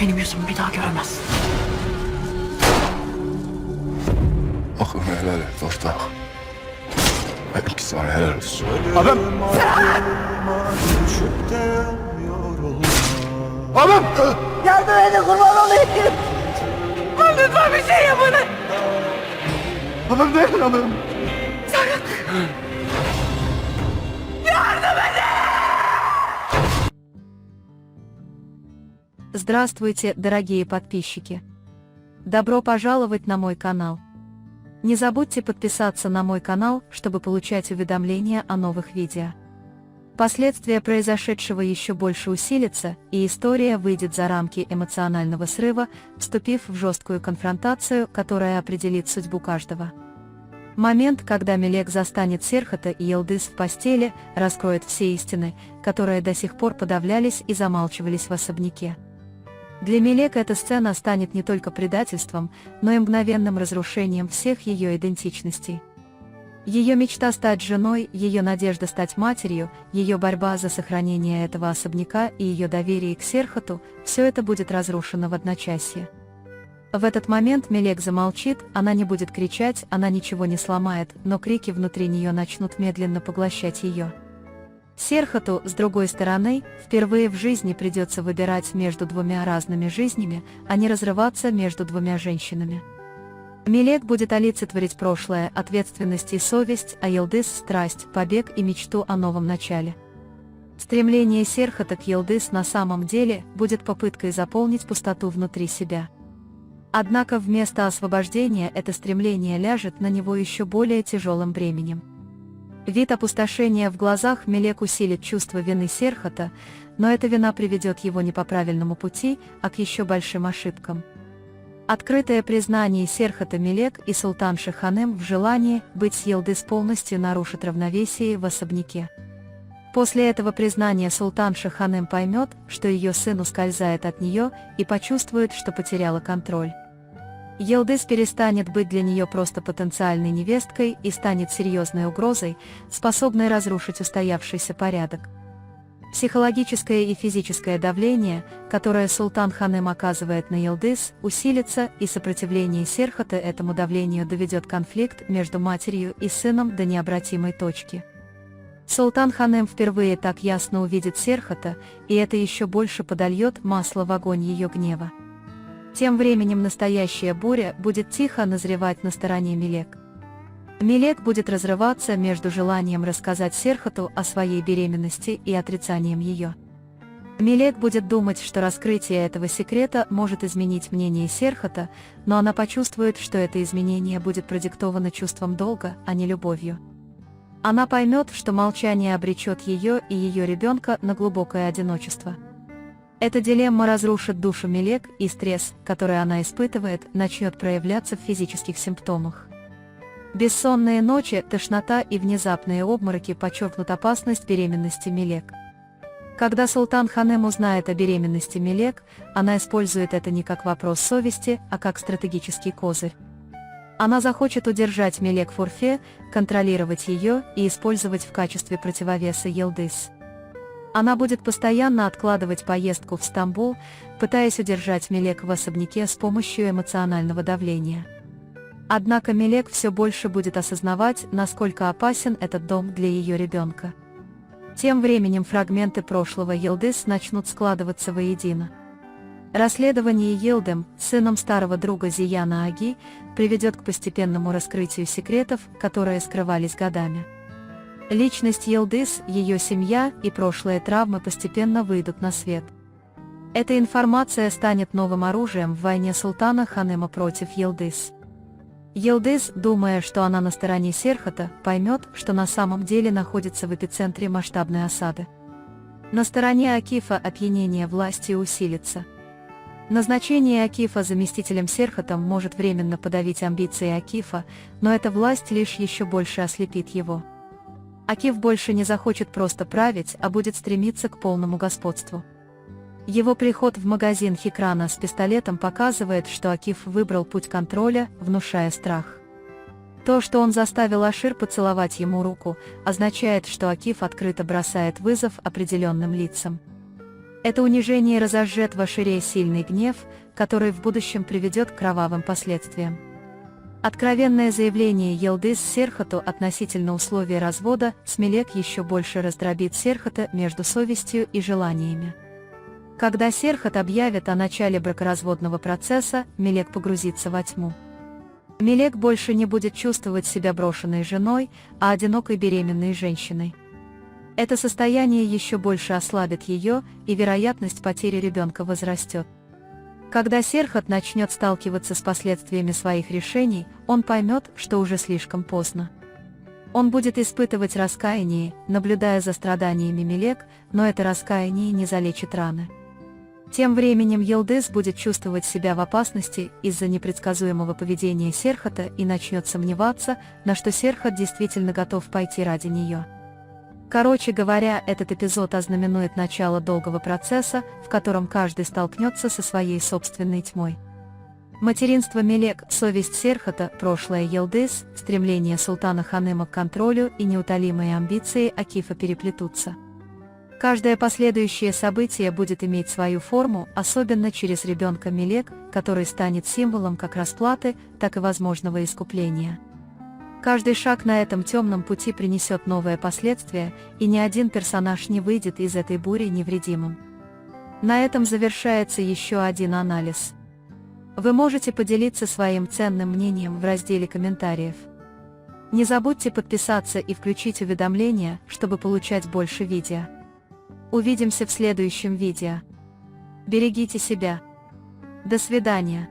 Benim yüzümü bir daha göremezsin. Hakkını helal et ortak. Benimki sana helal olsun. Abim! Abim! Yardım edin, kurban olayım. Lütfen bir şey yapın. Abim değil abim. Здравствуйте, дорогие подписчики! Добро пожаловать на мой канал. Не забудьте подписаться на мой канал, чтобы получать уведомления о новых видео. Последствия произошедшего еще больше усилятся, и история выйдет за рамки эмоционального срыва, вступив в жесткую конфронтацию, которая определит судьбу каждого. Момент, когда Мелек застанет Серхата и Йылдыз в постели, раскроет все истины, которые до сих пор подавлялись и замалчивались в особняке. Для Мелек эта сцена станет не только предательством, но и мгновенным разрушением всех ее идентичностей. Ее мечта стать женой, ее надежда стать матерью, ее борьба за сохранение этого особняка и ее доверие к Серхату – все это будет разрушено в одночасье. В этот момент Мелек замолчит, она не будет кричать, она ничего не сломает, но крики внутри нее начнут медленно поглощать ее. Серхату, с другой стороны, впервые в жизни придется выбирать между двумя разными жизнями, а не разрываться между двумя женщинами. Мелек будет олицетворить прошлое, ответственность и совесть, а Йылдыз – страсть, побег и мечту о новом начале. Стремление Серхата к Йылдыз на самом деле будет попыткой заполнить пустоту внутри себя. Однако вместо освобождения это стремление ляжет на него еще более тяжелым бременем. Вид опустошения в глазах Мелек усилит чувство вины Серхата, но эта вина приведет его не по правильному пути, а к еще большим ошибкам. Открытое признание Серхата Мелек и Султанши Ханем в желании быть с Йылдыз полностью нарушит равновесие в особняке. После этого признания Султанша Ханем поймет, что ее сын ускользает от нее, и почувствует, что потеряла контроль. Йылдыз перестанет быть для нее просто потенциальной невесткой и станет серьезной угрозой, способной разрушить устоявшийся порядок. Психологическое и физическое давление, которое Султан Ханем оказывает на Йылдыз, усилится, и сопротивление Серхата этому давлению доведет конфликт между матерью и сыном до необратимой точки. Султан Ханем впервые так ясно увидит Серхата, и это еще больше подольет масло в огонь ее гнева. Тем временем настоящая буря будет тихо назревать на стороне Мелек. Мелек будет разрываться между желанием рассказать Серхату о своей беременности и отрицанием ее. Мелек будет думать, что раскрытие этого секрета может изменить мнение Серхата, но она почувствует, что это изменение будет продиктовано чувством долга, а не любовью. Она поймет, что молчание обречет ее и ее ребенка на глубокое одиночество. Эта дилемма разрушит душу Мелек, и стресс, который она испытывает, начнет проявляться в физических симптомах. Бессонные ночи, тошнота и внезапные обмороки подчеркнут опасность беременности Мелек. Когда Султан Ханем узнает о беременности Мелек, она использует это не как вопрос совести, а как стратегический козырь. Она захочет удержать Мелек в Урфе, контролировать ее и использовать в качестве противовеса Йылдыз. Она будет постоянно откладывать поездку в Стамбул, пытаясь удержать Мелек в особняке с помощью эмоционального давления. Однако Мелек все больше будет осознавать, насколько опасен этот дом для ее ребенка. Тем временем фрагменты прошлого Йылдыз начнут складываться воедино. Расследование Йылдым, сыном старого друга Зияна Аги, приведет к постепенному раскрытию секретов, которые скрывались годами. Личность Йылдыз, ее семья и прошлые травмы постепенно выйдут на свет. Эта информация станет новым оружием в войне Султана Ханема против Йылдыз. Йылдыз, думая, что она на стороне Серхата, поймет, что на самом деле находится в эпицентре масштабной осады. На стороне Акифа опьянение власти усилится. Назначение Акифа заместителем Серхата может временно подавить амбиции Акифа, но эта власть лишь еще больше ослепит его. Акиф больше не захочет просто править, а будет стремиться к полному господству. Его приход в магазин Хикрана с пистолетом показывает, что Акиф выбрал путь контроля, внушая страх. То, что он заставил Ашир поцеловать ему руку, означает, что Акиф открыто бросает вызов определенным лицам. Это унижение разожжет в Ашире сильный гнев, который в будущем приведет к кровавым последствиям. Откровенное заявление Йылдыз Серхату относительно условий развода с Мелек еще больше раздробит Серхата между совестью и желаниями. Когда Серхат объявит о начале бракоразводного процесса, Мелек погрузится во тьму. Мелек больше не будет чувствовать себя брошенной женой, а одинокой беременной женщиной. Это состояние еще больше ослабит ее, и вероятность потери ребенка возрастет. Когда Серхат начнет сталкиваться с последствиями своих решений, он поймет, что уже слишком поздно. Он будет испытывать раскаяние, наблюдая за страданиями Мелек, но это раскаяние не залечит раны. Тем временем Йылдыз будет чувствовать себя в опасности из-за непредсказуемого поведения Серхата и начнет сомневаться, на что Серхат действительно готов пойти ради нее. Короче говоря, этот эпизод ознаменует начало долгого процесса, в котором каждый столкнется со своей собственной тьмой. Материнство Мелек, совесть Серхата, прошлое Йылдыз, стремление султана Ханыма к контролю и неутолимые амбиции Акифа переплетутся. Каждое последующее событие будет иметь свою форму, особенно через ребенка Мелек, который станет символом как расплаты, так и возможного искупления. Каждый шаг на этом темном пути принесет новые последствия, и ни один персонаж не выйдет из этой бури невредимым. На этом завершается еще один анализ. Вы можете поделиться своим ценным мнением в разделе комментариев. Не забудьте подписаться и включить уведомления, чтобы получать больше видео. Увидимся в следующем видео. Берегите себя. До свидания.